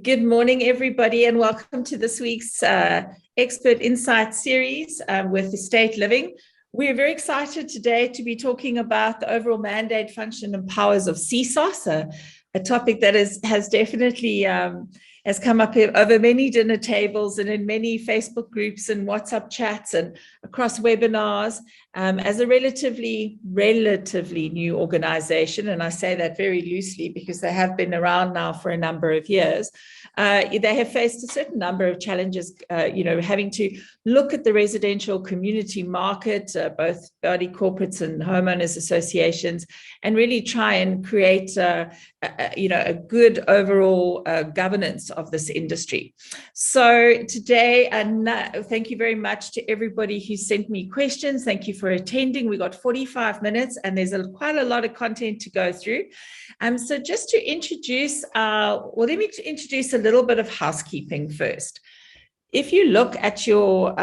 Good morning, everybody, and welcome to this week's Expert Insight series with Estate Living. We're very excited today to be talking about the overall mandate, function, and powers of Csos, a topic that has definitely has come up over many dinner tables and in many Facebook groups and WhatsApp chats and across webinars as a relatively new organization. And I say that very loosely because they have been around now for a number of years. They have faced a certain number of challenges, having to look at the residential community market, both body corporates and homeowners associations, and really try and create a good overall governance of this industry. So today, and thank you very much to everybody who sent me questions. Thank you for attending. We got 45 minutes and there's quite a lot of content to go through. So just to introduce, let me introduce a little bit of housekeeping first. If you look at your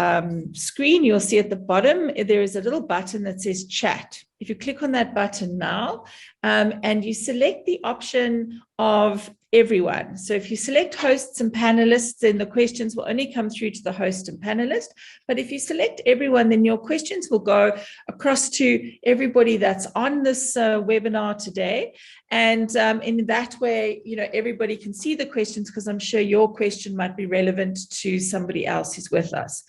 screen, you'll see at the bottom, there is a little button that says chat. If you click on that button now, and you select the option of everyone. So if you select hosts and panelists, then the questions will only come through to the host and panelist. But if you select everyone, then your questions will go across to everybody that's on this webinar today. And in that way, everybody can see the questions because I'm sure your question might be relevant to somebody else who's with us.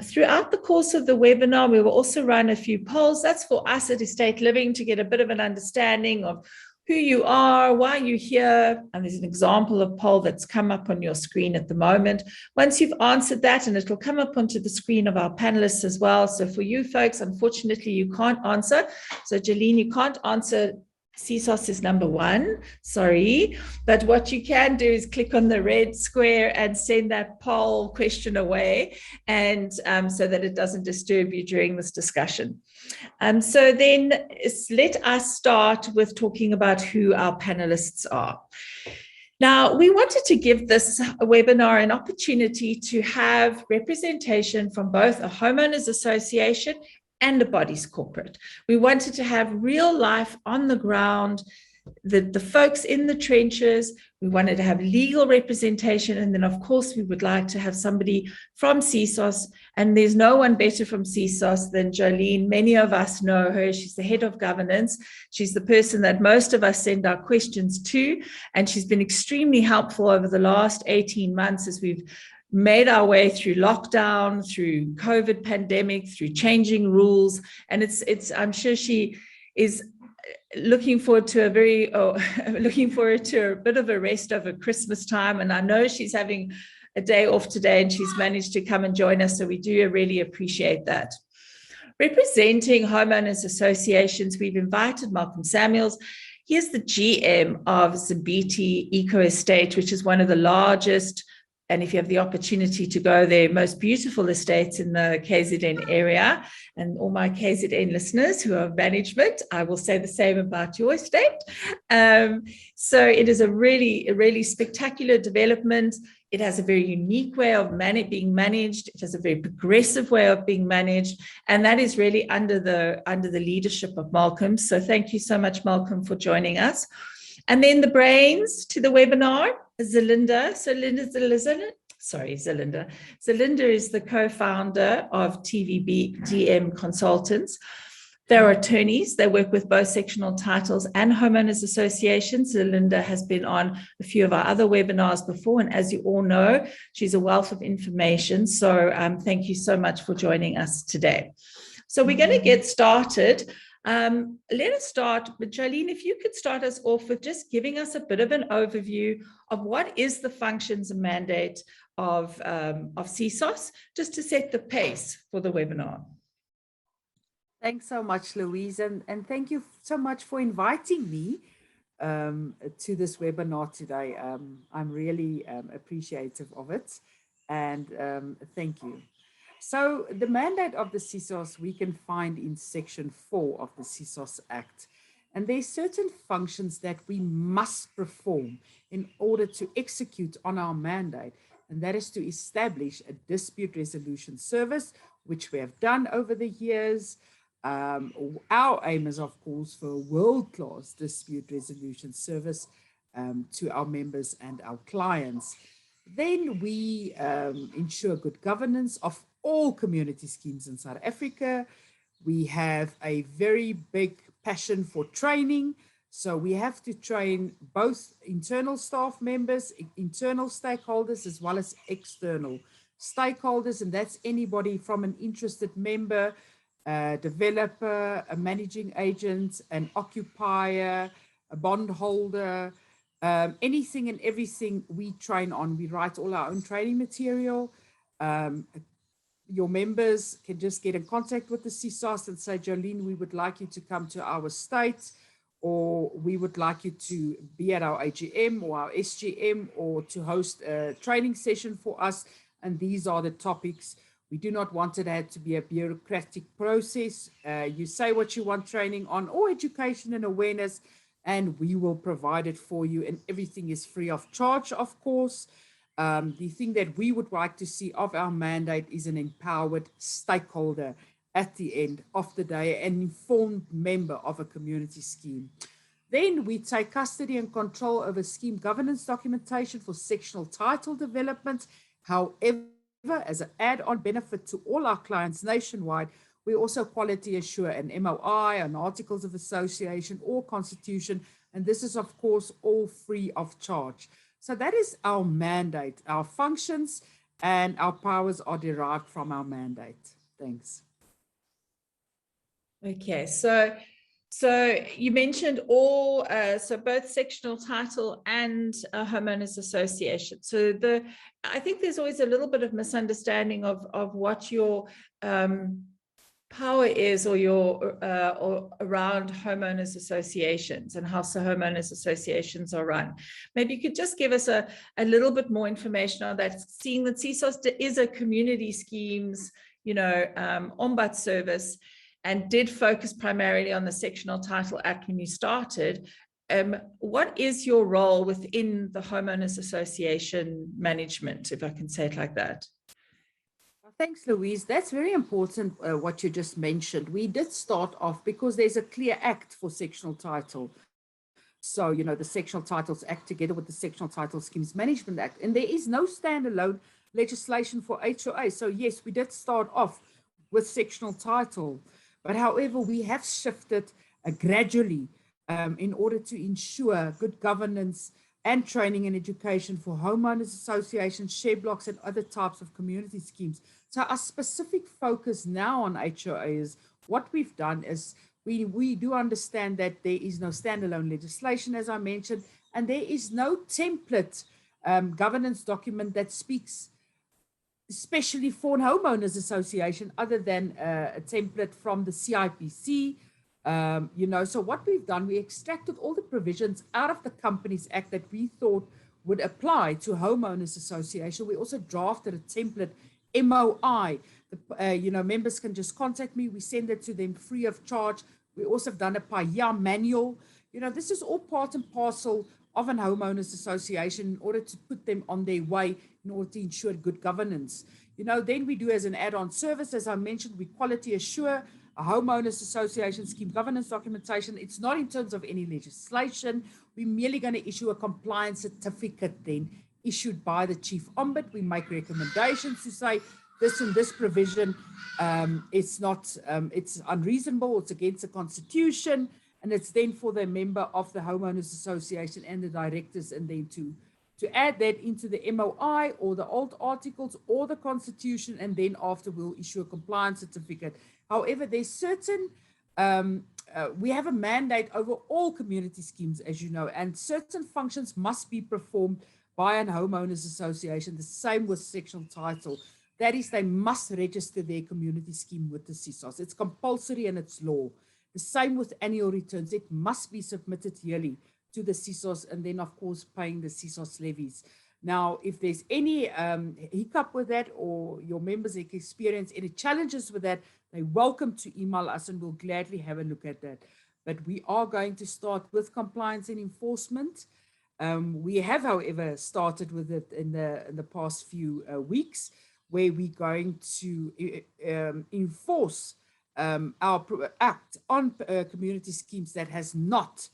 Throughout the course of the webinar, we will also run a few polls. That's for us at Estate Living to get a bit of an understanding of who you are, why you're here. And there's an example of poll that's come up on your screen at the moment. Once you've answered that, and it'll come up onto the screen of our panelists as well. So for you folks, unfortunately, you can't answer. So Johlene, you can't answer. Csos is number one, sorry. But what you can do is click on the red square and send that poll question away, and so that it doesn't disturb you during this discussion. So then let us start with talking about who our panelists are. Now, we wanted to give this webinar an opportunity to have representation from both a homeowners association and a bodies corporate. We wanted to have real life on the ground, the folks in the trenches. We wanted to have legal representation. And then, of course, we would like to have somebody from Csos. And there's no one better from Csos than Johlene. Many of us know her. She's the head of governance. She's the person that most of us send our questions to. And she's been extremely helpful over the last 18 months as we've made our way through lockdown, through COVID pandemic, through changing rules. And I'm sure she is looking forward to a bit of a rest over Christmas time. And I know she's having a day off today and she's managed to come and join us. So we do really appreciate that. Representing homeowners associations, we've invited Malcolm Samuels. He is the GM of Simbithi Eco Estate, which is one of the largest, and if you have the opportunity to go there, most beautiful estates in the KZN area. And all my KZN listeners who are management, I will say the same about your estate. So it is a really spectacular development. It has a very unique way of being managed. It has a very progressive way of being managed. And that is really under the leadership of Malcolm. So thank you so much, Malcolm, for joining us. And then the brains to the webinar, Zerlinda. Zerlinda is the co-founder of TVDM Consultants. They're attorneys. They work with both sectional titles and homeowners associations. Zerlinda has been on a few of our other webinars before. And as you all know, she's a wealth of information. So thank you so much for joining us today. So we're going to get started. Let us start with Johlene. If you could start us off with just giving us a bit of an overview of what is the functions and mandate of Csos, just to set the pace for the webinar. Thanks so much, Louise, and thank you so much for inviting me to this webinar today. I'm really appreciative of it, and thank you. So the mandate of the Csos we can find in Section 4 of the Csos Act. And there's certain functions that we must perform in order to execute on our mandate. And that is to establish a dispute resolution service, which we have done over the years. Our aim is, of course, for a world-class dispute resolution service to our members and our clients. Then we ensure good governance of all community schemes in South Africa. We have a very big passion for training. So we have to train both internal staff members, internal stakeholders, as well as external stakeholders. And that's anybody from an interested member, a developer, a managing agent, an occupier, a bondholder, anything and everything we train on. We write all our own training material. Your members can just get in contact with the Csos and say, Johlene, we would like you to come to our state, or we would like you to be at our AGM or our SGM, or to host a training session for us. And these are the topics. We do not want it to be a bureaucratic process. You say what you want training on, or education and awareness, and we will provide it for you. And everything is free of charge, of course. The thing that we would like to see of our mandate is an empowered stakeholder at the end of the day, an informed member of a community scheme. Then we take custody and control over scheme governance documentation for sectional title development. However, as an add-on benefit to all our clients nationwide, we also quality assure an MOI, an Articles of Association or Constitution, and this is, of course, all free of charge. So that is our mandate. Our functions and our powers are derived from our mandate. Thanks. Okay, so you mentioned all, so both sectional title and homeowners association. So I think there's always a little bit of misunderstanding of what your power is, or or around homeowners associations and how homeowners associations are run. Maybe you could just give us a little bit more information on that, seeing that Csos is a community schemes, ombud service, and did focus primarily on the Sectional Title Act when you started. What is your role within the Homeowners Association management, if I can say it like that? Thanks, Louise. That's very important, what you just mentioned. We did start off because there's a clear act for sectional title. So, the Sectional Titles Act together with the Sectional Title Schemes Management Act. And there is no standalone legislation for HOA. So, yes, we did start off with sectional title. But however, we have shifted gradually in order to ensure good governance and training and education for homeowners associations, share blocks, and other types of community schemes. So our specific focus now on HOA is what we've done is we do understand that there is no standalone legislation, as I mentioned, and there is no template governance document that speaks especially for an homeowners association other than a template from the CIPC. So what we've done, we extracted all the provisions out of the Companies Act that we thought would apply to homeowners association. We also drafted a template MOI. Members can just contact me. We send it to them free of charge. We also have done a PAYA manual. This is all part and parcel of an homeowners association in order to put them on their way in order to ensure good governance. Then we do as an add-on service, as I mentioned, we quality assure a homeowners association scheme governance documentation. It's not in terms of any legislation. We're merely going to issue a compliance certificate then issued by the chief ombud. We make recommendations to say this and this provision, it's unreasonable, it's against the constitution, and it's then for the member of the homeowners association and the directors, and then to add that into the MOI or the old articles or the constitution, and then after we'll issue a compliance certificate. However, there's certain, we have a mandate over all community schemes, as you know, and certain functions must be performed by an homeowners association, the same with sectional title. That is, they must register their community scheme with the Csos. It's compulsory and it's law. The same with annual returns. It must be submitted yearly to the Csos, and then, of course, paying the Csos levies. Now, if there's any hiccup with that, or your members experience any challenges with that, they're welcome to email us and we'll gladly have a look at that. But we are going to start with compliance and enforcement. We have, however, started with it in the past few weeks, where we're going to enforce our act on community schemes that has not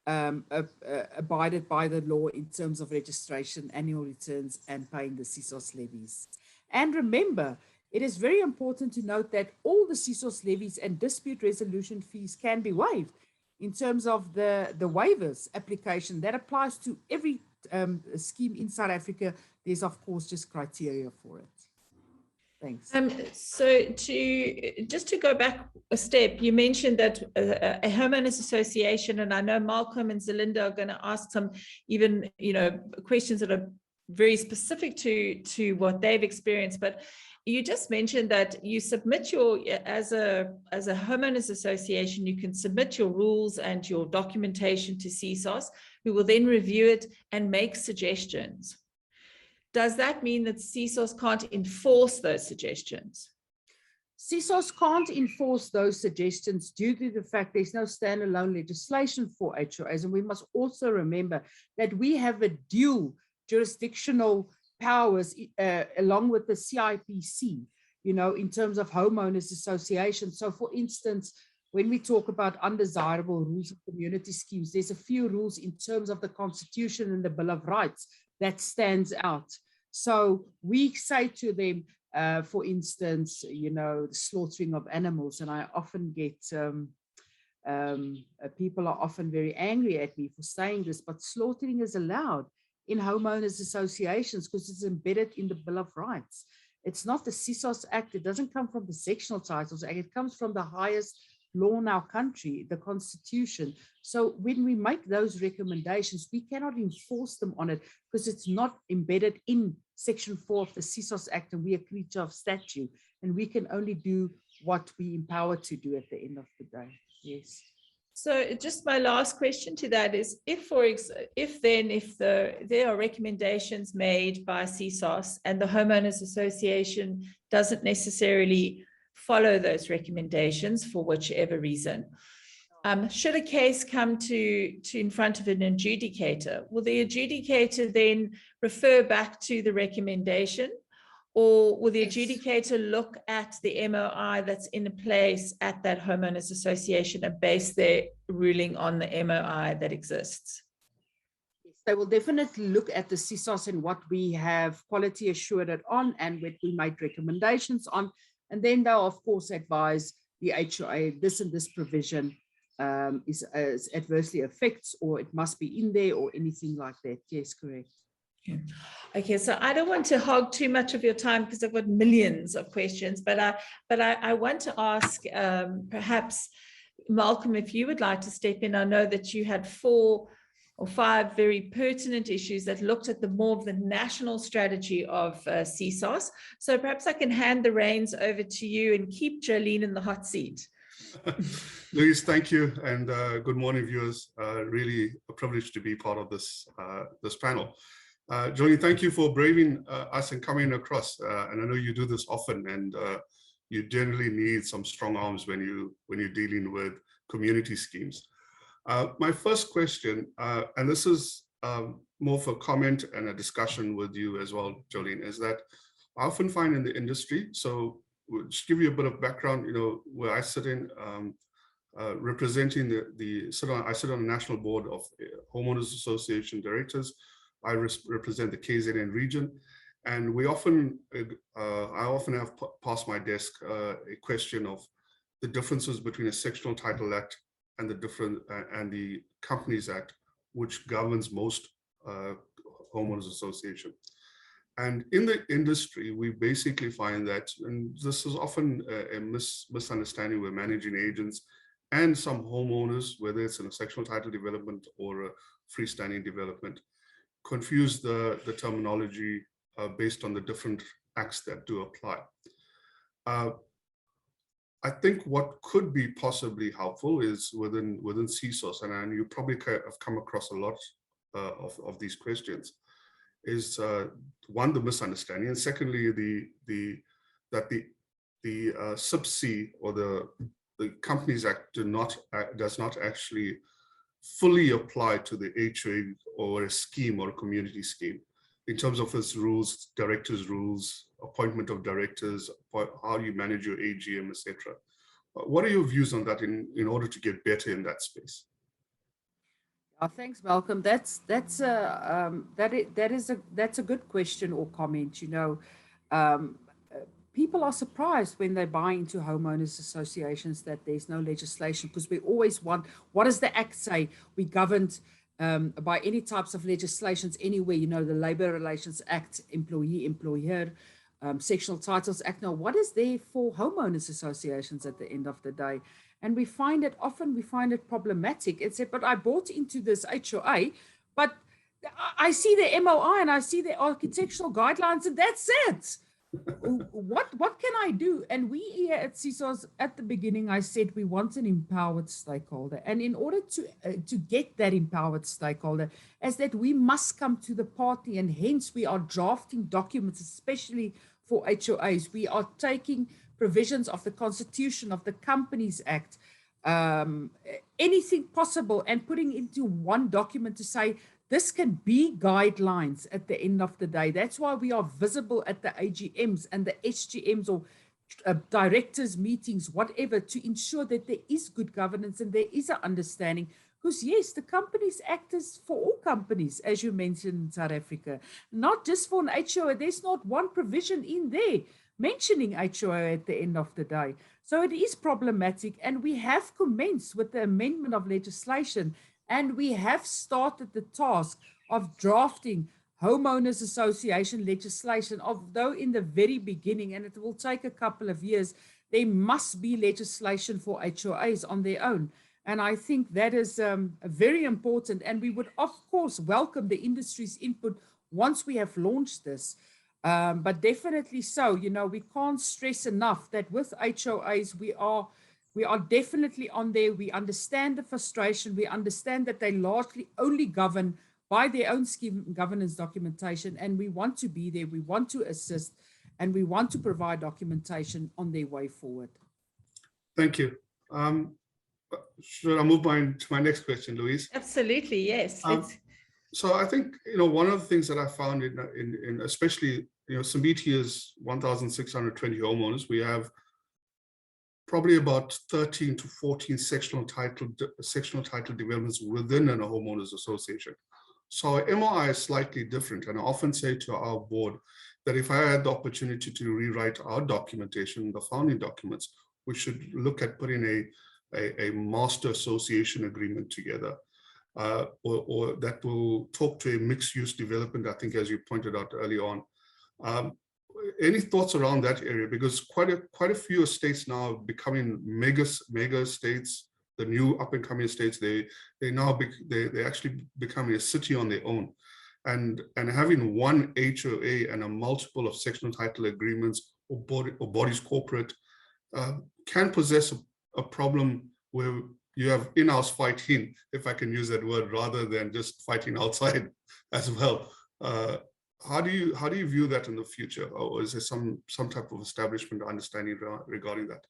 abided by the law in terms of registration, annual returns, and paying the Csos levies. And remember, it is very important to note that all the Csos levies and dispute resolution fees can be waived. In terms of the waivers application, that applies to every scheme in South Africa. There's, of course, just criteria for it. Thanks. So just to go back a step, you mentioned that a homeowners association, and I know Malcolm and Zerlinda are going to ask some even, questions that are very specific to what they've experienced, but you just mentioned that you submit as a homeowners association, you can submit your rules and your documentation to Csos, who will then review it and make suggestions. Does that mean that Csos can't enforce those suggestions? Csos can't enforce those suggestions due to the fact there's no standalone legislation for HOAs. And we must also remember that we have a dual jurisdictional powers along with the CIPC, in terms of homeowners associations. So for instance, when we talk about undesirable rules of community schemes, there's a few rules in terms of the Constitution and the Bill of Rights that stands out. So we say to them, for instance, the slaughtering of animals, and I often get, people are often very angry at me for saying this, but slaughtering is allowed in homeowners associations because it's embedded in the Bill of Rights. It's not the Csos Act. It doesn't come from the Sectional Titles Act. It comes from the highest law in our country, the Constitution. So when we make those recommendations, we cannot enforce them on it because it's not embedded in Section 4 of the Csos Act, and we are a creature of statute, and we can only do what we empower to do at the end of the day. Yes. So just my last question to that is, if there are recommendations made by Csos and the Homeowners Association doesn't necessarily follow those recommendations for whichever reason, should a case come to in front of an adjudicator, will the adjudicator then refer back to the recommendation? Or will the adjudicator look at the MOI that's in place at that homeowners association and base their ruling on the MOI that exists? They will definitely look at the Csos and what we have quality assured it on and what we made recommendations on. And then they'll, of course, advise the HOA, this and this provision is adversely affects, or it must be in there, or anything like that. Yes, correct. Okay, so I don't want to hog too much of your time because I've got millions of questions, but I want to ask perhaps, Malcolm, if you would like to step in. I know that you had 4 or 5 very pertinent issues that looked at the more of the national strategy of Csos. So perhaps I can hand the reins over to you and keep Johlene in the hot seat. Louise, thank you, and good morning, viewers. Really a privilege to be part of this panel. Johlene, thank you for braving us and coming across. And I know you do this often, and you generally need some strong arms when you're dealing with community schemes. My first question, and this is more for comment and a discussion with you as well, Johlene, is that I often find in the industry, so we'll just give you a bit of background, where I sit in, representing I sit on the national board of Homeowners Association directors. I represent the KZN region, and I often have past my desk a question of the differences between a Sectional Title Act and the Companies Act, which governs most homeowners association. And in the industry, we basically find that, and this is often a misunderstanding where managing agents and some homeowners, whether it's in a sectional title development or a freestanding development, confuse the terminology based on the different acts that do apply. I think what could be possibly helpful is within Csos, and you probably have come across a lot of these questions, is one, the misunderstanding, and secondly, that the Sub-C or the Companies Act does not actually fully apply to the HOA or a scheme or a community scheme in terms of its rules, directors' rules, appointment of directors, how you manage your AGM, etc. What are your views on that in order to get better in that space? Thanks, Malcolm. That's a good question or comment. Um, uh, People are surprised when they buy into homeowners associations that there's no legislation, because we always want, what does the Act say? We governed by any types of legislations anywhere. The Labor Relations Act, Employee Employer, Sectional Titles Act. Now, what is there for homeowners associations at the end of the day? And we find it problematic. It said, but I bought into this HOA, but I see the MOI and I see the architectural guidelines, and that's it. What can I do? And we here at Csos, at the beginning, I said we want an empowered stakeholder, and in order to get that empowered stakeholder, as that we must come to the party, and hence we are drafting documents, especially for HOAs. We are taking provisions of the Constitution, of the Companies Act, anything possible, and putting into one document to say, this can be guidelines at the end of the day. That's why we are visible at the AGMs and the SGMs, or directors meetings, whatever, to ensure that there is good governance and there is an understanding. Because yes, the Companies Act is for all companies, as you mentioned, in South Africa, not just for an HOA. There's not one provision in there mentioning HOA at the end of the day. So it is problematic, and we have commenced with the amendment of legislation, and we have started the task of drafting homeowners association legislation, although in the very beginning, and it will take a couple of years, there must be legislation for HOAs on their own. And I think that is very important. And we would, of course, welcome the industry's input once we have launched this. But definitely so, we can't stress enough that with HOAs, we are definitely on there. We understand the frustration. We understand that they largely only govern by their own scheme governance documentation, and we want to be there. We want to assist, and we want to provide documentation on their way forward. Thank you. Should I move to my next question, Louise? Absolutely, yes. So I think, one of the things that I found in especially, Simbithi is 1,620 homeowners. We have probably about 13 to 14 sectional title developments within a homeowners association. So MOI is slightly different. And I often say to our board that if I had the opportunity to rewrite our documentation, the founding documents, we should look at putting a master association agreement together, or that will talk to a mixed-use development, I think, as you pointed out early on. Any thoughts around that area? Because quite a few estates now are becoming mega estates. The new up-and-coming estates, they actually becoming a city on their own, and having one HOA and a multiple of sectional title agreements or bodies corporate can possess a problem where you have in-house fighting, if I can use that word, rather than just fighting outside as well. How do you view that in the future, or is there some type of establishment understanding regarding that?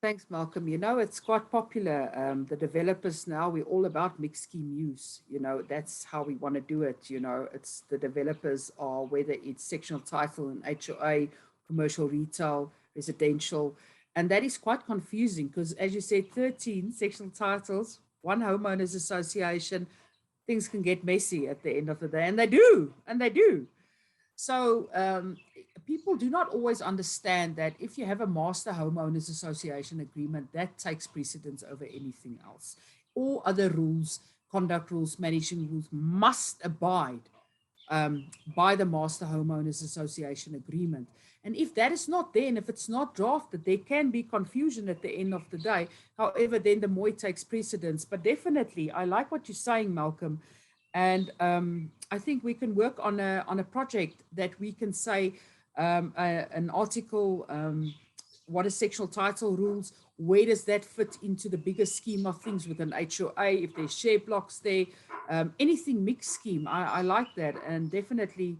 Thanks, Malcolm. It's quite popular. The developers now, we're all about mixed scheme use. That's how we want to do it. It's the developers are, whether it's sectional title and HOA, commercial, retail, residential. And that is quite confusing because, as you said, 13 sectional titles, one homeowners association, things can get messy at the end of the day. And they do. So people do not always understand that if you have a master homeowners association agreement, that takes precedence over anything else. All other rules, conduct rules, managing rules must abide by the master homeowners association agreement. And if that is not there, and if it's not drafted, there can be confusion at the end of the day. However, then the MOI takes precedence. But definitely, I like what you're saying, Malcolm. And I think we can work on a project that we can say an article, what is sectional title rules, where does that fit into the bigger scheme of things with an HOA, if there's share blocks there, anything mixed scheme. I like that. And definitely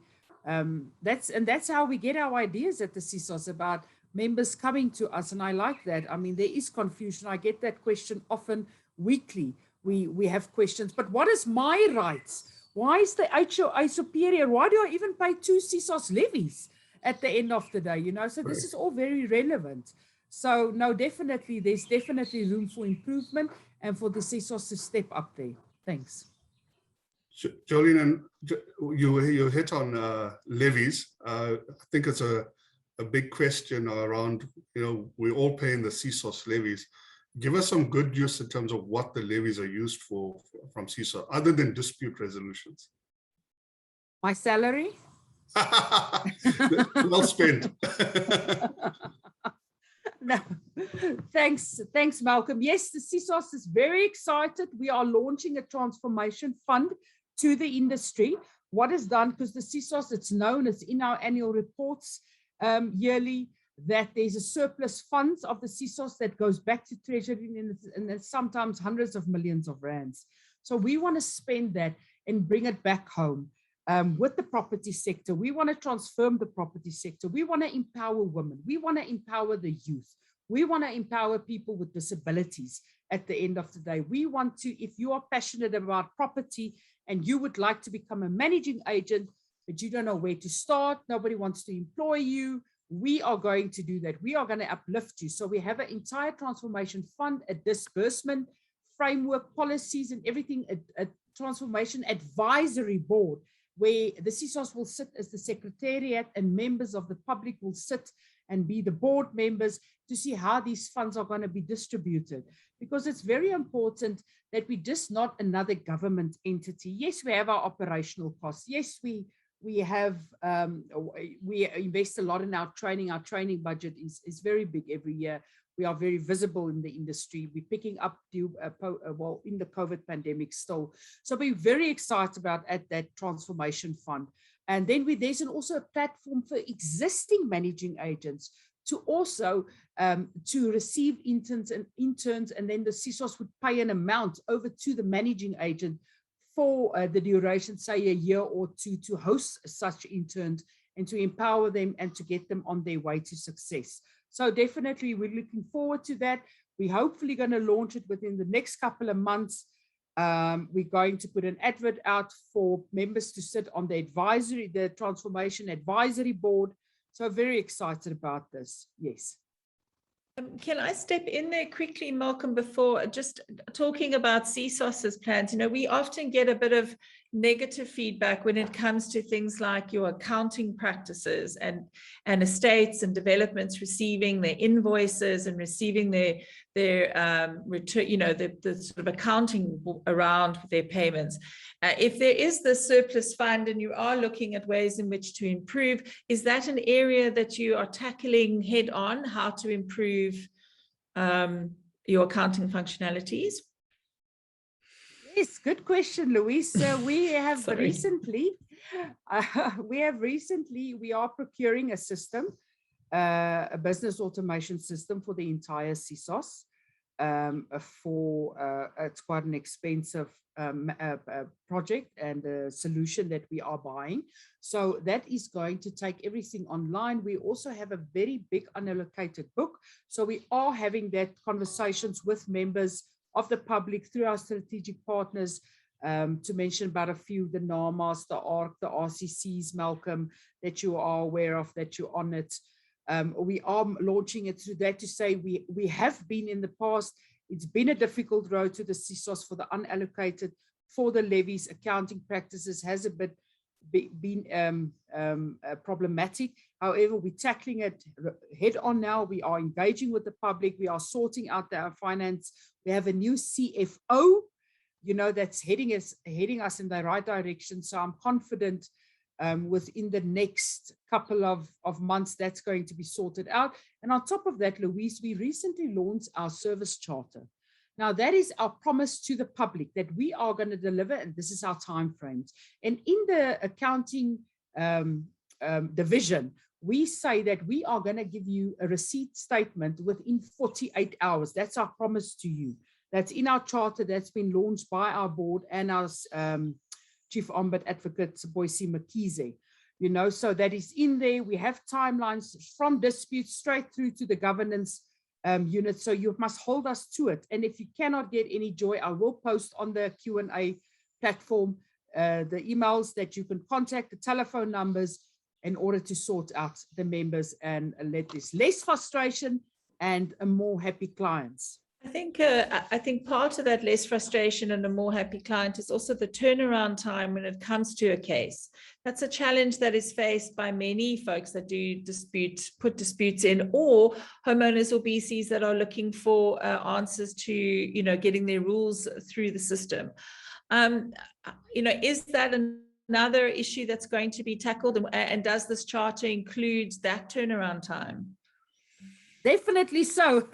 that's how we get our ideas at the Csos, about members coming to us. And I like that. I mean, there is confusion. I get that question often weekly. We have questions, but what is my rights? Why is the HOA superior? Why do I even pay 2 Csos levies at the end of the day? So this is all very relevant. So no, definitely, there's definitely room for improvement and for the Csos to step up there. Thanks. Johlene, and you hit on levies. I think it's a big question around, we're all paying the Csos levies. Give us some good news in terms of what the levies are used for from Csos, other than dispute resolutions. My salary? Well spent. No, thanks, Malcolm. Yes, the Csos is very excited. We are launching a transformation fund to the industry. What is done, because the Csos, it's known, it's in our annual reports yearly, that there's a surplus funds of the Csos that goes back to Treasury, and it's sometimes hundreds of millions of rands. So we want to spend that and bring it back home. With the property sector, we want to transform the property sector. We want to empower women. We want to empower the youth. We want to empower people with disabilities at the end of the day. We want to, if you are passionate about property and you would like to become a managing agent, but you don't know where to start, nobody wants to employ you, we are going to do that. We are going to uplift you. So we have an entire transformation fund, a disbursement framework, policies and everything, a transformation advisory board, where the Csos will sit as the secretariat and members of the public will sit and be the board members to see how these funds are going to be distributed. Because it's very important that we're just not another government entity. Yes, we have our operational costs. Yes, we have, we invest a lot in our training. Our training budget is very big every year. We are very visible in the industry. We're picking up in the COVID pandemic still. So we're very excited about that transformation fund. And then there's also a platform for existing managing agents to also to receive interns, and then the Csos would pay an amount over to the managing agent for the duration, say a year or two, to host such interns and to empower them and to get them on their way to success. So definitely we're looking forward to that. We're hopefully going to launch it within the next couple of months. We're going to put an advert out for members to sit on the transformation advisory board. So very excited about this. Yes. Can I step in there quickly, Malcolm, before just talking about Csos's plans? We often get a bit of negative feedback when it comes to things like your accounting practices and estates and developments receiving their invoices and receiving their return, the sort of accounting around their payments. If there is the surplus fund and you are looking at ways in which to improve, is that an area that you are tackling head on, how to improve your accounting functionalities? Yes, good question, Louise. So we have recently, we are procuring a system, a business automation system for the entire Csos. It's quite an expensive project and a solution that we are buying. So that is going to take everything online. We also have a very big unallocated book. So we are having that conversations with members of the public through our strategic partners, to mention about a few, the NAMAs, the ARC, the RCCs, Malcolm, that you are aware of, that you're on it. We are launching it through that to say we have been in the past, it's been a difficult road to the Csos for the unallocated, for the levies. Accounting practices has a bit been problematic. However, we're tackling it head on now. We are engaging with the public. We are sorting out our finance. We have a new CFO, that's heading us in the right direction. So I'm confident within the next couple of months, that's going to be sorted out. And on top of that, Louise, we recently launched our service charter. Now, that is our promise to the public that we are going to deliver, and this is our timeframes. And in the accounting division, we say that we are going to give you a receipt statement within 48 hours. That's our promise to you. That's in our charter that's been launched by our board and our Chief Ombud Advocate, Boyce Makize. So that is in there. We have timelines from disputes straight through to the governance unit. So you must hold us to it. And if you cannot get any joy, I will post on the Q&A platform the emails that you can contact, the telephone numbers, in order to sort out the members and let this less frustration and a more happy clients. I think part of that less frustration and a more happy client is also the turnaround time when it comes to a case. That's a challenge that is faced by many folks that do put disputes in, or homeowners or BCs that are looking for answers to, getting their rules through the system. Is that another issue that's going to be tackled, and does this charter include that turnaround time? Definitely so.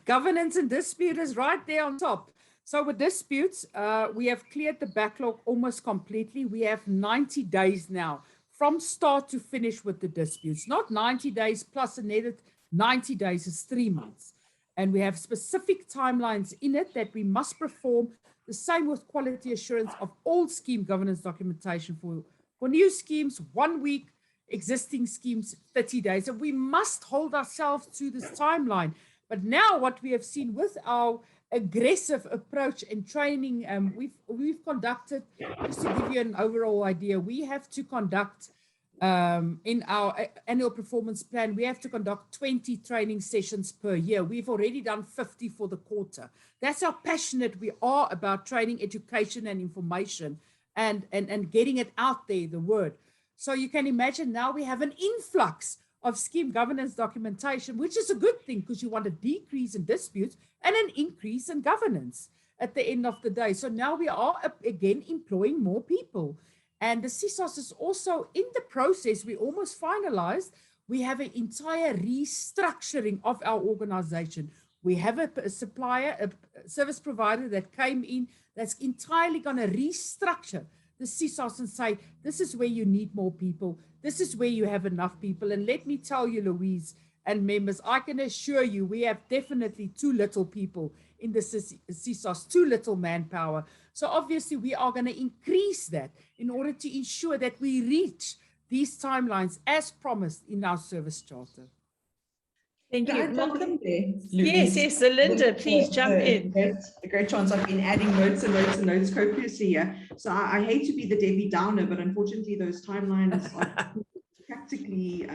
Governance and dispute is right there on top. So with disputes, we have cleared the backlog almost completely. We have 90 days now from start to finish with the disputes. Not 90 days plus another 90 days is 3 months. And we have specific timelines in it that we must perform. The same with quality assurance of all scheme governance documentation for new schemes, 1 week, existing schemes 30 days, and we must hold ourselves to this timeline. But now what we have seen with our aggressive approach and training, we've conducted, just to give you an overall idea, we have to conduct in our annual performance plan, we have to conduct 20 training sessions per year. We've already done 50 for the quarter. That's how passionate we are about training, education and information and getting it out there, the word. So you can imagine now we have an influx of scheme governance documentation, which is a good thing because you want a decrease in disputes and an increase in governance at the end of the day. So now we are again employing more people. And the Csos is also in the process. We almost finalized. We have an entire restructuring of our organization. We have a supplier, a service provider that came in that's entirely going to restructure the Csos and say, this is where you need more people. This is where you have enough people. And let me tell you, Louise and members, I can assure you, we have definitely too little people in the Csos, too little manpower. So obviously we are going to increase that in order to ensure that we reach these timelines as promised in our service charter. Thank you. Welcome there. Yes, Zerlinda, please jump in. A great chance. I've been adding notes and notes and notes copiously here. So I hate to be the Debbie Downer, but unfortunately those timelines are practically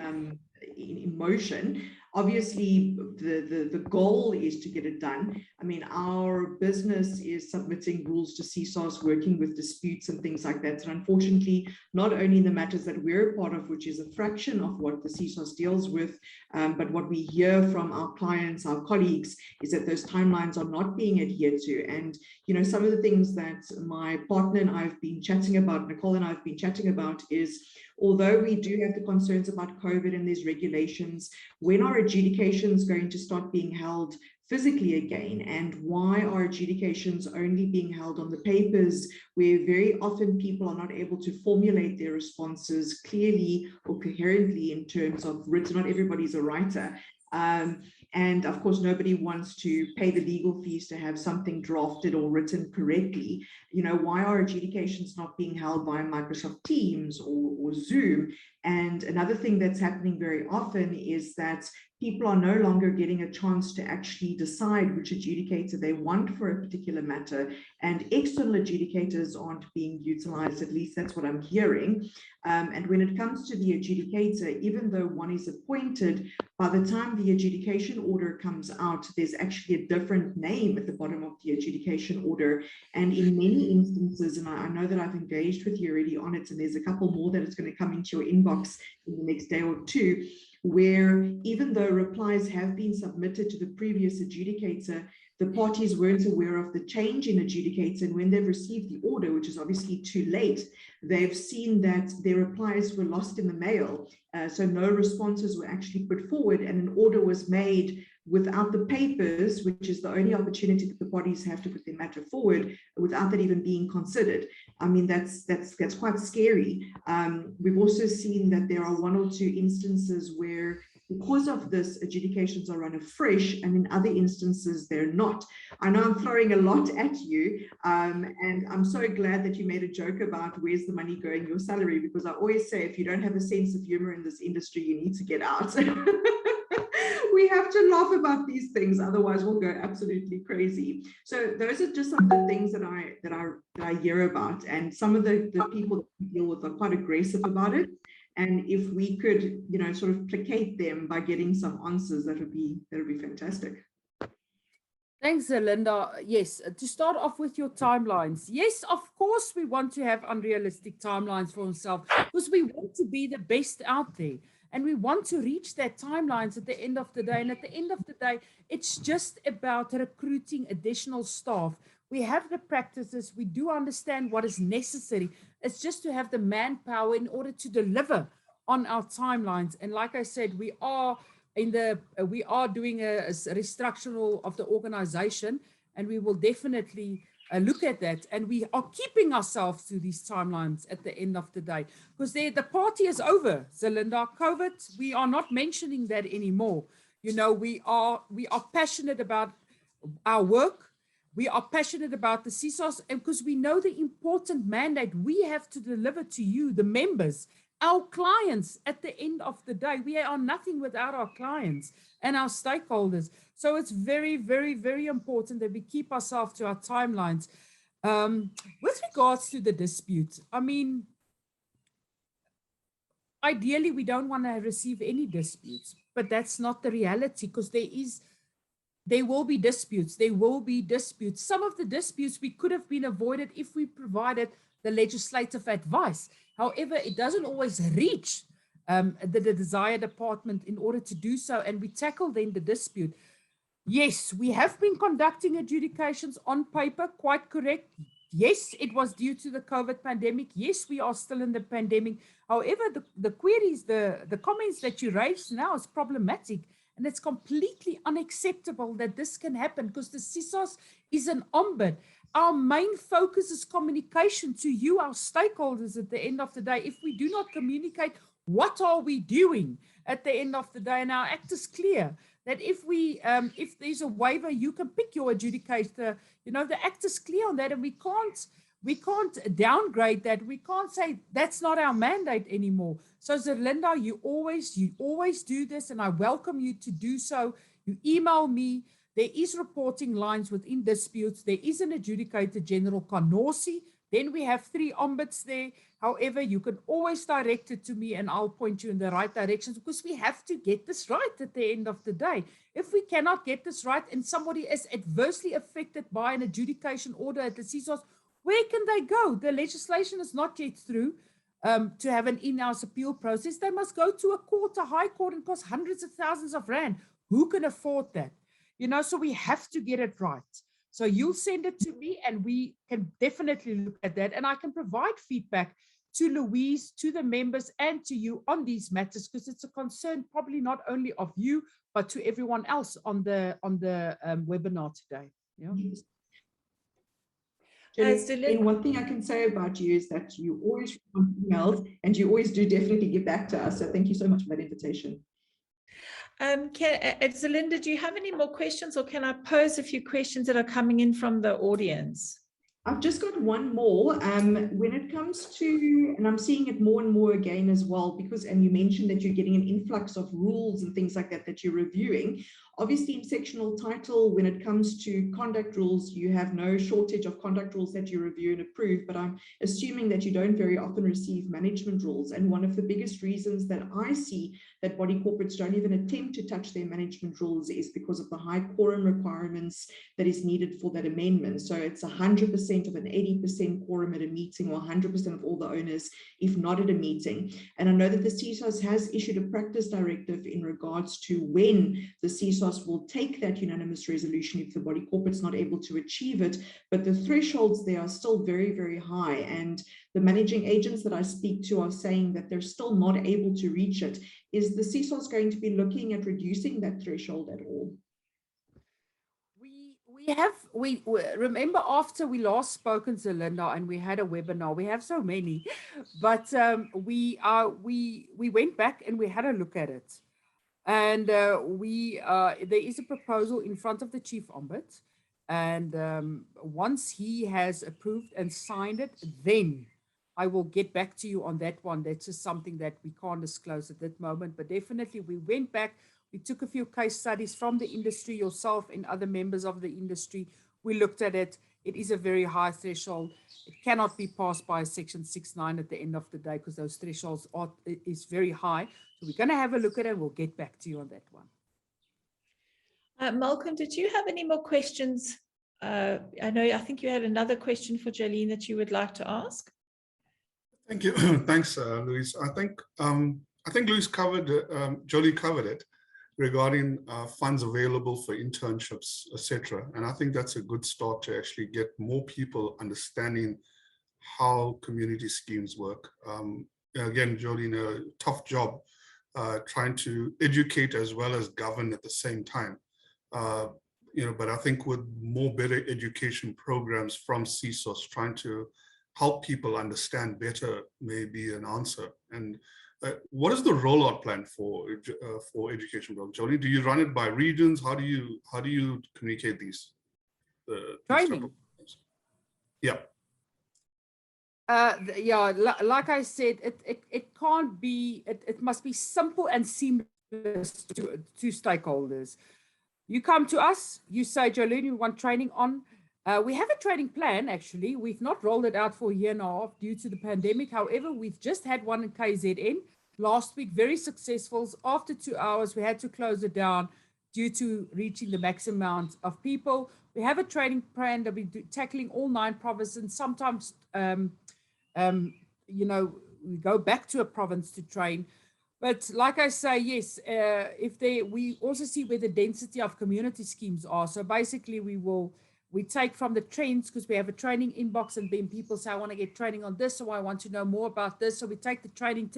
in motion. Obviously, the goal is to get it done. I mean, our business is submitting rules to Csos, working with disputes and things like that. So unfortunately, not only in the matters that we're a part of, which is a fraction of what the Csos deals with, but what we hear from our clients, our colleagues, is that those timelines are not being adhered to. And, some of the things that my partner and I have been chatting about, Nicole and I have been chatting about, is although we do have the concerns about COVID and there's regulations, when are adjudications going to start being held physically again? And why are adjudications only being held on the papers, where very often people are not able to formulate their responses clearly or coherently in terms of written? Not everybody's a writer. And of course, nobody wants to pay the legal fees to have something drafted or written correctly. Why are adjudications not being held via Microsoft Teams or Zoom? And another thing that's happening very often is that people are no longer getting a chance to actually decide which adjudicator they want for a particular matter, and external adjudicators aren't being utilized. At least that's what I'm hearing. And when it comes to the adjudicator, even though one is appointed, by the time the adjudication order comes out, there's actually a different name at the bottom of the adjudication order. And in many instances, and I know that I've engaged with you already on it, and there's a couple more that is going to come into your inbox in the next day or two, where even though replies have been submitted to the previous adjudicator, the parties weren't aware of the change in adjudicator, and when they've received the order, which is obviously too late, they've seen that their replies were lost in the mail. So no responses were actually put forward, and an order was made without the papers, which is the only opportunity that the parties have to put their matter forward, without that even being considered. I mean, that's quite scary. We've also seen that there are 1 or 2 instances where, because of this, adjudications are run afresh, and in other instances they're not. I know I'm throwing a lot at you, and I'm so glad that you made a joke about where's the money going, your salary, because I always say, if you don't have a sense of humor in this industry, you need to get out. We have to laugh about these things, otherwise we'll go absolutely crazy. So those are just some of the things that I hear about, and some of the people that we deal with are quite aggressive about it. And if we could, sort of placate them by getting some answers, that would be fantastic. Thanks, Zerlinda. Yes, to start off with your timelines. Yes, of course, we want to have unrealistic timelines for ourselves because we want to be the best out there. And we want to reach that timelines at the end of the day. And at the end of the day, it's just about recruiting additional staff. We have the practices. We do understand what is necessary. It's just to have the manpower in order to deliver on our timelines. And like I said, we are doing a restructural of the organization, and we will definitely look at that. And we are keeping ourselves to these timelines at the end of the day, because the party is over. Zerlinda, COVID, we are not mentioning that anymore. You know, we are passionate about our work. We are passionate about the Csos, and because we know the important mandate we have to deliver to you, the members, our clients. At the end of the day, we are nothing without our clients and our stakeholders. So it's very, very, very important that we keep ourselves to our timelines. With regards to the dispute, I mean, ideally, we don't want to receive any disputes, but that's not the reality, because there will be disputes. There will be disputes. Some of the disputes we could have been avoided if we provided the legislative advice. However, it doesn't always reach the desired department in order to do so, and we tackle then the dispute. Yes, we have been conducting adjudications on paper, quite correct. Yes, it was due to the COVID pandemic. Yes, we are still in the pandemic. However, the queries, the comments that you raised now is problematic, and it's completely unacceptable that this can happen, because the Csos is an ombud. Our main focus is communication to you, our stakeholders, at the end of the day. If we do not communicate, what are we doing at the end of the day? And our act is clear that if there's a waiver, you can pick your adjudicator. You know, the act is clear on that, and we can't downgrade that. We can't say that's not our mandate anymore. So Zerlinda, you always do this, and I welcome you to do so. You email me. There is reporting lines within disputes. There is an adjudicator general, Kanorsi. Then we have 3 ombuds there. However, you can always direct it to me, and I'll point you in the right directions, because we have to get this right at the end of the day. If we cannot get this right and somebody is adversely affected by an adjudication order at the Csos, where can they go? The legislation is not yet through to have an in-house appeal process. They must go to a court, a high court, and cost hundreds of thousands of rand. Who can afford that? You know, so we have to get it right. So you'll send it to me, and we can definitely look at that. And I can provide feedback to Louise, to the members, and to you on these matters, because it's a concern probably not only of you, but to everyone else on the webinar today. Yeah. And one thing I can say about you is that you always respond to emails, and you always do definitely get back to us. So thank you so much for that invitation. Zerlinda, do you have any more questions, or can I pose a few questions that are coming in from the audience? I've just got one more. When it comes to, and I'm seeing it more and more again as well, because, and you mentioned that you're getting an influx of rules and things like that that you're reviewing. Obviously, in sectional title, when it comes to conduct rules, you have no shortage of conduct rules that you review and approve, but I'm assuming that you don't very often receive management rules. And one of the biggest reasons that I see that body corporates don't even attempt to touch their management rules is because of the high quorum requirements that is needed for that amendment. So it's 100% of an 80% quorum at a meeting, or 100% of all the owners, if not at a meeting. And I know that the Csos has issued a practice directive in regards to when the Csos will take that unanimous resolution if the body corporate's not able to achieve it, but the thresholds there are still very, very high, and the managing agents that I speak to are saying that they're still not able to reach it. Is the Csos going to be looking at reducing that threshold at all? We remember after we last spoken, Zerlinda, and we had a webinar. We have so many, but we went back and we had a look at it. And there is a proposal in front of the Chief Ombud, and once he has approved and signed it, then I will get back to you on that one. That's just something that we can't disclose at that moment, but definitely we went back, we took a few case studies from the industry, yourself and other members of the industry. We looked at it. It is a very high threshold. It cannot be passed by Section 6.9 at the end of the day, because those thresholds is very high. So we're going to have a look at it. We'll get back to you on that one. Malcolm, did you have any more questions? I think you had another question for Johlene that you would like to ask. Thank you. Thanks, Louise. I think Louise covered, Johlene covered it regarding funds available for internships, etc. And I think that's a good start to actually get more people understanding how community schemes work. Again, Johlene, a tough job trying to educate as well as govern at the same time. But I think with more better education programs from Csos, trying to help people understand better may be an answer. And what is the rollout plan for education programs? Johlene, do you run it by regions? How do you communicate these? Training. Yeah. Like I said, it can't be. It must be simple and seamless to stakeholders. You come to us, you say, Johlene, we want training on. We have a training plan, actually. We've not rolled it out for a year and a half due to the pandemic. However, we've just had one in KZN last week, very successful. After 2 hours, we had to close it down due to reaching the maximum amount of people. We have a training plan that we're tackling all 9 provinces. Sometimes, we go back to a province to train. But like I say, yes, we also see where the density of community schemes are. So basically we take from the trends, because we have a training inbox, and then people say, I want to get training on this, or I want to know more about this. So we take the training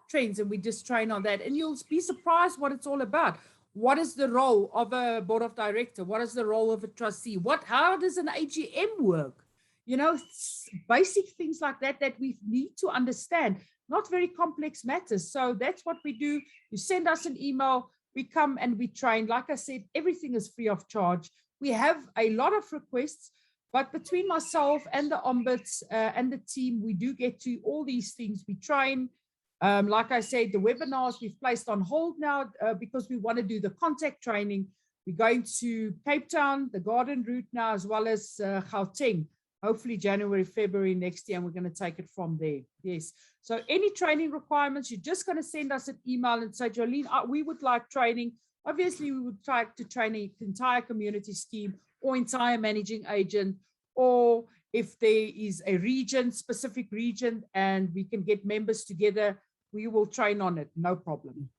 trends and we just train on that. And you'll be surprised what it's all about. What is the role of a board of director? What is the role of a trustee? How does an AGM work? Basic things like that we need to understand. Not very complex matters. So that's what we do. You send us an email, we come and we train. Like I said, everything is free of charge. We have a lot of requests, but between myself and the ombuds and the team, we do get to all these things. We train. Like I said, the webinars we've placed on hold now because we want to do the contact training. We're going to Cape Town, the Garden Route now, as well as Gauteng. Hopefully January, February next year, and we're going to take it from there. Yes. So any training requirements, you're just going to send us an email and say, Johlene, we would like training. Obviously, we would try to train the entire community scheme or entire managing agent, or if there is a region, specific region, and we can get members together, we will train on it. No problem.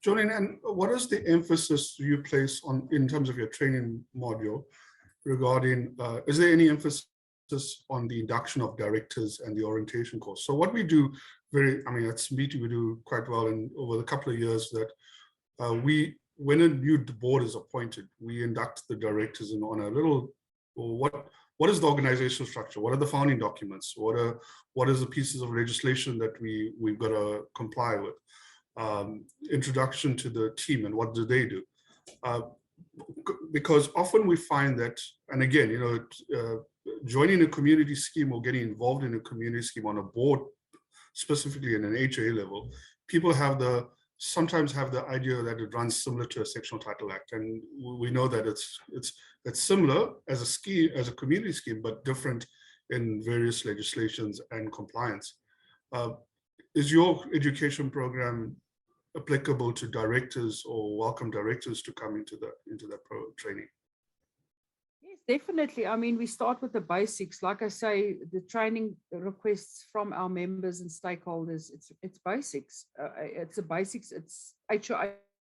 Johlene, and what is the emphasis you place on in terms of your training module regarding, is there any emphasis on the induction of directors and the orientation course? So what we do at Simbithi, we do quite well in over the couple of years that when a new board is appointed, we induct the directors on a little, what is the organizational structure? What are the founding documents? What is the pieces of legislation that we've got to comply with? Introduction to the team and what do they do? Because often we find that, and again, joining a community scheme or getting involved in a community scheme on a board, specifically in an HA level, people sometimes have the idea that it runs similar to a sectional title act, and we know that it's similar as a scheme, as a community scheme, but different in various legislations and compliance. Is your education program applicable to directors or welcome directors to come into that training? Yes, definitely. I mean, we start with the basics. Like I say, the training requests from our members and stakeholders, it's basics. It's the basics. It's HOA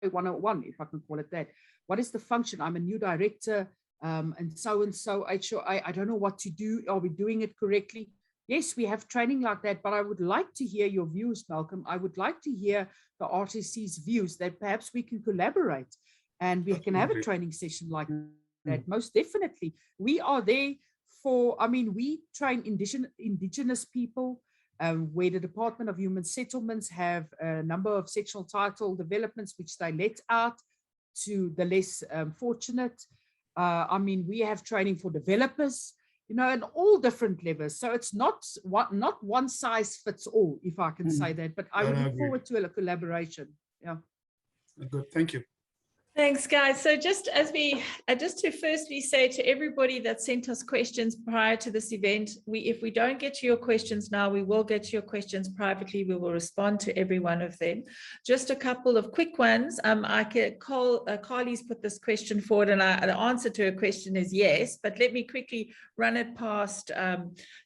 101, if I can call it that. What is the function? I'm a new director and so HOA. I don't know what to do. Are we doing it correctly? Yes, we have training like that, but I would like to hear your views, Malcolm. I would like to hear the RTC's views that perhaps we can collaborate and we can have a training session like that. Most definitely. We are there we train indigenous people, where the Department of Human Settlements have a number of sectional title developments which they let out to the less fortunate. We have training for developers, and all different levels. So it's not one size fits all, if I can say that, but I would look forward to a collaboration. Yeah. Good, thank you. Thanks, guys. So just to firstly say to everybody that sent us questions prior to this event, if we don't get to your questions now, we will get to your questions privately. We will respond to every one of them. Just a couple of quick ones. Carly's put this question forward, and the answer to her question is yes, but let me quickly run it past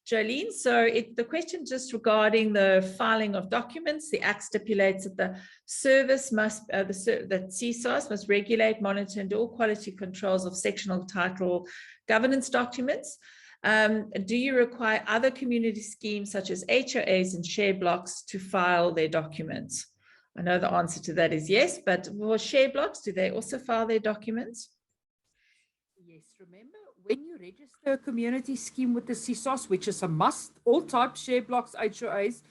Johlene. So the question just regarding the filing of documents, the Act stipulates that the service must, that Csos must regulate, monitor, and do all quality controls of sectional title governance documents. Do you require other community schemes such as HOAs and share blocks to file their documents? I know the answer to that is yes, but for share blocks, do they also file their documents? Yes, remember when you register a community scheme with the Csos, which is a must, all types, share blocks, HOAs,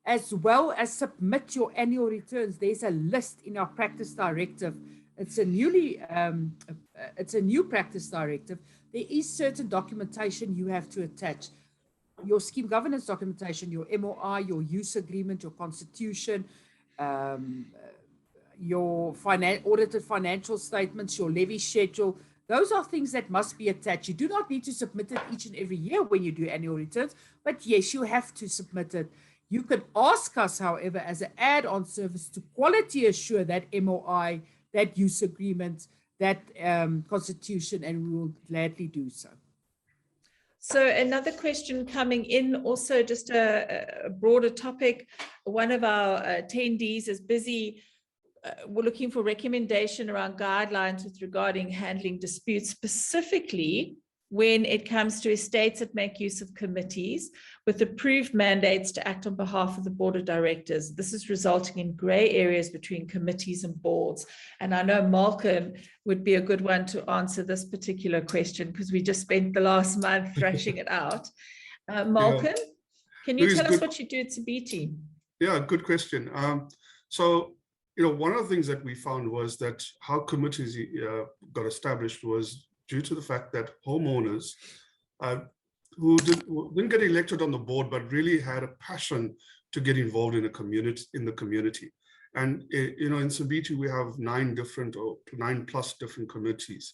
as well as submit your annual returns, there's a list in our practice directive. It's a new practice directive. There is certain documentation you have to attach. Your scheme governance documentation, your MOI, your use agreement, your constitution, your audited financial statements, your levy schedule. Those are things that must be attached. You do not need to submit it each and every year when you do annual returns, but yes, you have to submit it. You can ask us, however, as an add-on service to quality assure that MOI, that use agreement, that constitution, and we will gladly do so. So another question coming in, also just a broader topic. One of our attendees is busy. We're looking for recommendation around guidelines with regarding handling disputes, specifically when it comes to estates that make use of committees with approved mandates to act on behalf of the board of directors. This is resulting in grey areas between committees and boards. And I know Malcolm would be a good one to answer this particular question because we just spent the last month thrashing it out. Malcolm, can you tell us what you do at Simbithi? Yeah, good question. So, one of the things that we found was that how committees got established was due to the fact that homeowners who didn't get elected on the board, but really had a passion to get involved in the community. And in Simbithi, we have 9+ different committees,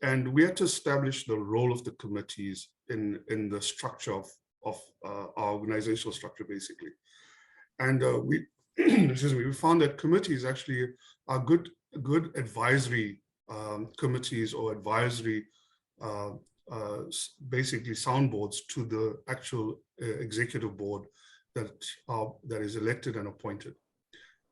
and we had to establish the role of the committees in the structure of our organizational structure, basically. And we found that committees actually are good advisory committees or advisory basically soundboards to the actual executive board that is elected and appointed.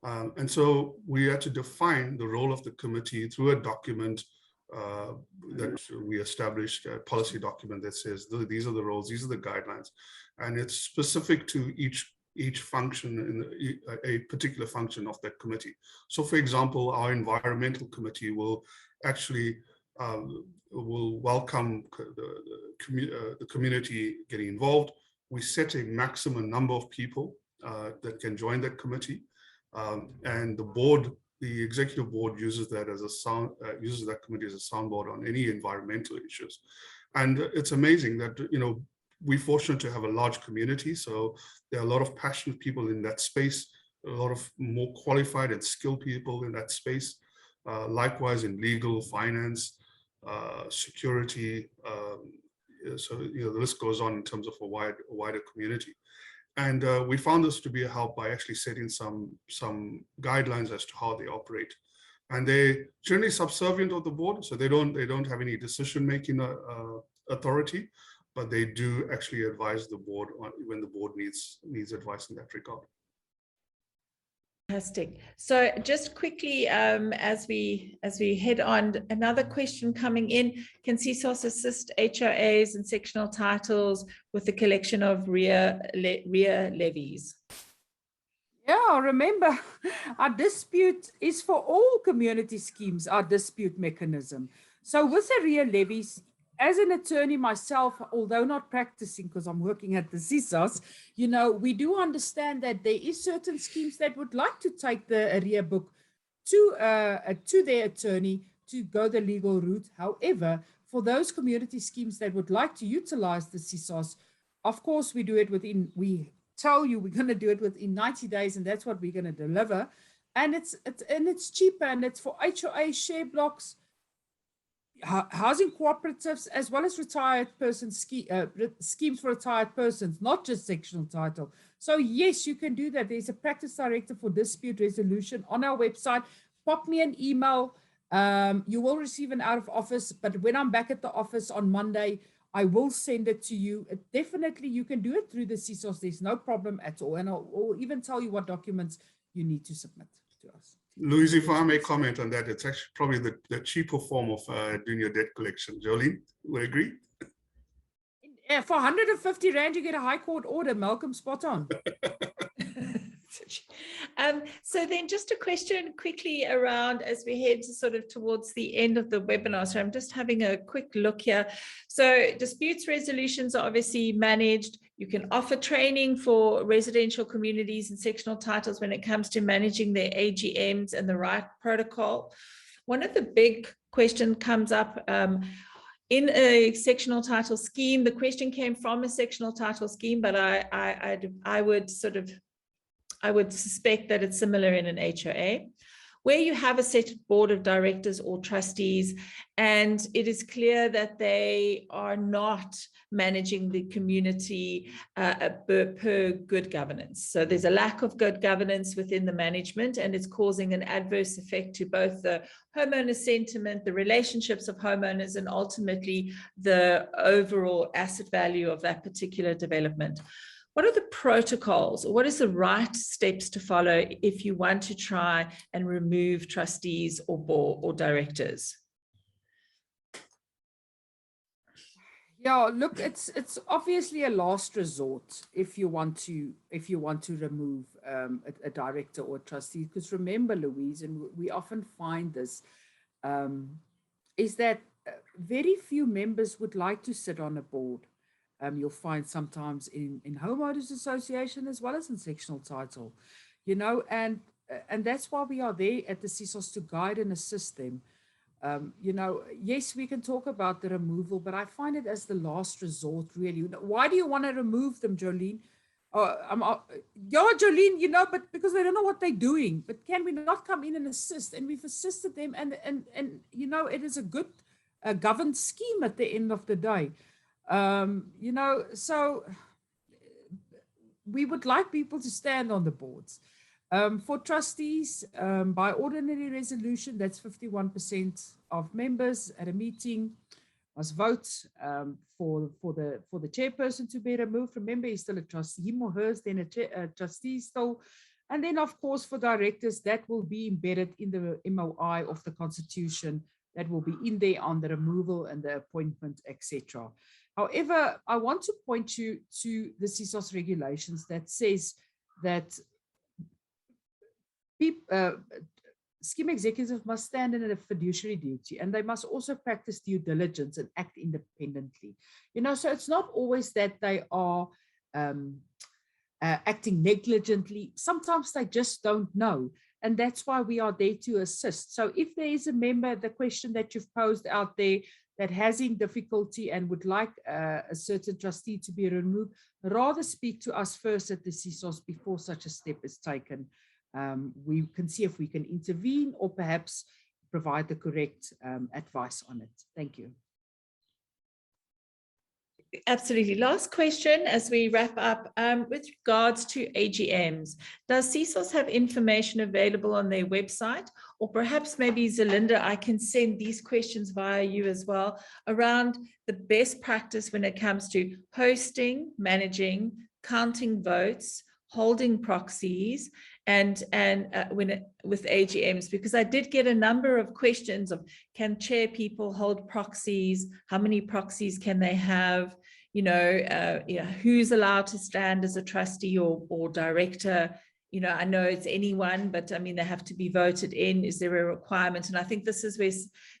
And so we had to define the role of the committee through a document that we established, a policy document that says these are the roles, these are the guidelines, and it's specific to each function in a particular function of that committee. So for example, our environmental committee will actually will welcome the community getting involved. We set a maximum number of people that can join that committee, and the executive board uses that as uses that committee as a soundboard on any environmental issues. And it's amazing that we're fortunate to have a large community, so there are a lot of passionate people in that space, a lot of more qualified and skilled people in that space. Likewise in legal, finance, security. So the list goes on in terms of a wider community. And we found this to be a help by actually setting some guidelines as to how they operate. And they're generally subservient of the board, so they don't have any decision-making authority, but they do actually advise the board when the board needs advice in that regard. Fantastic. So just quickly, as we head on, another question coming in: can Csos assist HOAs and sectional titles with the collection of rear levies? Yeah, remember, our dispute is for all community schemes, our dispute mechanism. So with the rear levies, as an attorney myself, although not practicing because I'm working at the Csos, we do understand that there is certain schemes that would like to take the arrear book to their attorney to go the legal route. However, for those community schemes that would like to utilize the Csos, of course, we tell you we're going to do it within 90 days, and that's what we're going to deliver. and it's cheaper, and it's for HOA, share blocks, housing cooperatives, as well as retired person schemes for retired persons, not just sectional title. So yes, you can do that. There's a practice directive for dispute resolution on our website. Pop me an email. You will receive an out of office, but when I'm back at the office on Monday, I will send it to you. Definitely, you can do it through the Csos. There's no problem at all. And I'll even tell you what documents you need to submit to us. Louise, if I may comment on that, it's actually probably the cheaper form of doing your debt collection. Johlene, would you agree? For 150 Rand, you get a High Court order. Malcolm, spot on. So then just a question quickly around as we head sort of towards the end of the webinar. So I'm just having a quick look here. So disputes resolutions are obviously managed. You can offer training for residential communities and sectional titles when it comes to managing their AGMs and the right protocol. One of the big questions comes up in a sectional title scheme. The question came from a sectional title scheme, but I would suspect that it's similar in an HOA, where you have a set board of directors or trustees, and it is clear that they are not managing the community per good governance. So there's a lack of good governance within the management, and it's causing an adverse effect to both the homeowner sentiment, the relationships of homeowners, and ultimately the overall asset value of that particular development. What are the protocols, or what is the right steps to follow if you want to try and remove trustees or board or directors? Yeah, look, it's obviously a last resort if you want to remove a director or a trustee, because remember, Louise, and we often find this, is that very few members would like to sit on a board. You'll find sometimes in Homeowners Association as well as in sectional title, you know, and that's why we are there at the Csos to guide and assist them. You know, yes, we can talk about the removal, but I find it as the last resort, really. Why do you want to remove them, Johlene? Yeah, Johlene, you know, but because they don't know what they're doing. But can we not come in and assist? And we've assisted them, and you know, it is a good governed scheme at the end of the day. You know, so we would like people to stand on the boards. For trustees, by ordinary resolution, that's 51% of members at a meeting must vote for the chairperson to be removed. Remember, he's still a trustee, him or hers, then a trustee still. And then, of course, for directors, that will be embedded in the MOI of the Constitution. That will be in there on the removal and the appointment, etc. However, I want to point you to the Csos regulations that says that scheme executives must stand in a fiduciary duty, and they must also practice due diligence and act independently. You know, so it's not always that they are acting negligently. Sometimes they just don't know. And that's why we are there to assist. So if there is a member, the question that you've posed out there, that has in difficulty and would like a certain trustee to be removed, rather speak to us first at the Csos before such a step is taken. We can see if we can intervene or perhaps provide the correct advice on it. Thank you. Absolutely. Last question as we wrap up, with regards to AGMs, does Csos have information available on their website? Or perhaps maybe Zerlinda, I can send these questions via you as well, around the best practice when it comes to hosting, managing, counting votes, holding proxies, and with AGMs, because I did get a number of questions of, can chair people hold proxies? How many proxies can they have? You know, who's allowed to stand as a trustee or director? You know, I know it's anyone, but I mean, they have to be voted in. Is there a requirement? And I think this is where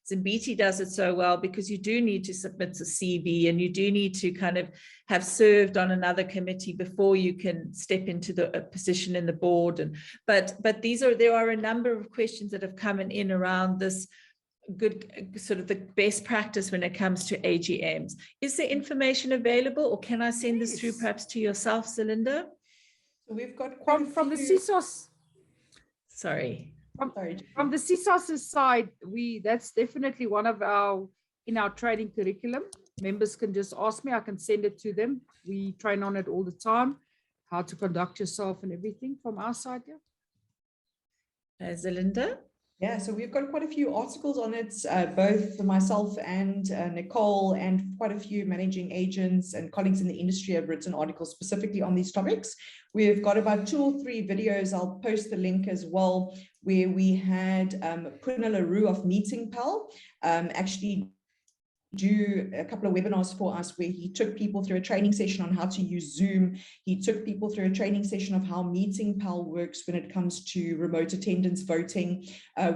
Simbithi does it so well, because you do need to submit a CV, and you do need to kind of have served on another committee before you can step into the position in the board. And but there are a number of questions that have come in around this good sort of the best practice when it comes to AGMs. Is there information available, or can I send this through perhaps to yourself, Zerlinda? We've got from the Csos. Sorry. From the Csos side, that's definitely one of in our training curriculum. Members can just ask me, I can send it to them. We train on it all the time, how to conduct yourself and everything from our side. Yeah. Zerlinda? Yeah, so we've got quite a few articles on it, both myself and Nicole, and quite a few managing agents and colleagues in the industry have written articles specifically on these topics. We've got about 2 or 3 videos, I'll post the link as well, where we had Merwe of Meeting Pal actually do a couple of webinars for us where he took people through a training session on how to use Zoom. He took people through a training session of how Meeting Pal works when it comes to remote attendance voting.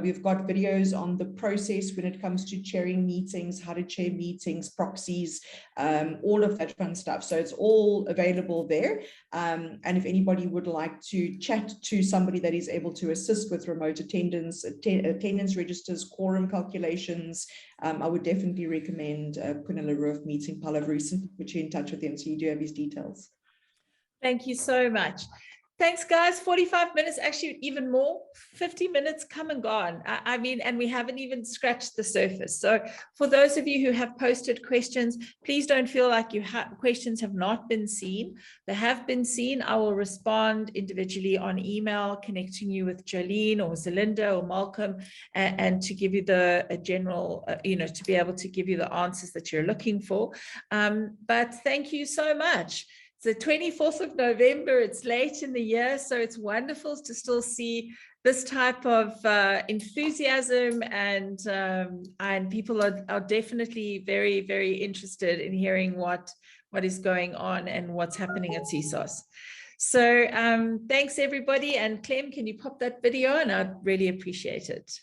We've got videos on the process when it comes to chairing meetings, how to chair meetings, proxies, all of that fun stuff. So it's all available there. And if anybody would like to chat to somebody that is able to assist with remote attendance, attendance registers, quorum calculations, I would definitely recommend Merwe of Meeting Pal. I've recently put you in touch with him, so you do have his details. Thank you so much. Thanks, guys. 45 minutes, actually even more, 50 minutes come and gone. I mean, and we haven't even scratched the surface. So for those of you who have posted questions, please don't feel like questions have not been seen. They have been seen. I will respond individually on email, connecting you with Johlene or Zerlinda or Malcolm, and to give you a general, to be able to give you the answers that you're looking for. But thank you so much. It's the 24th of November, it's late in the year, so it's wonderful to still see this type of enthusiasm, and people are definitely very, very interested in hearing what is going on and what's happening at Csos. So thanks everybody, and Clem, can you pop that video? And I'd really appreciate it.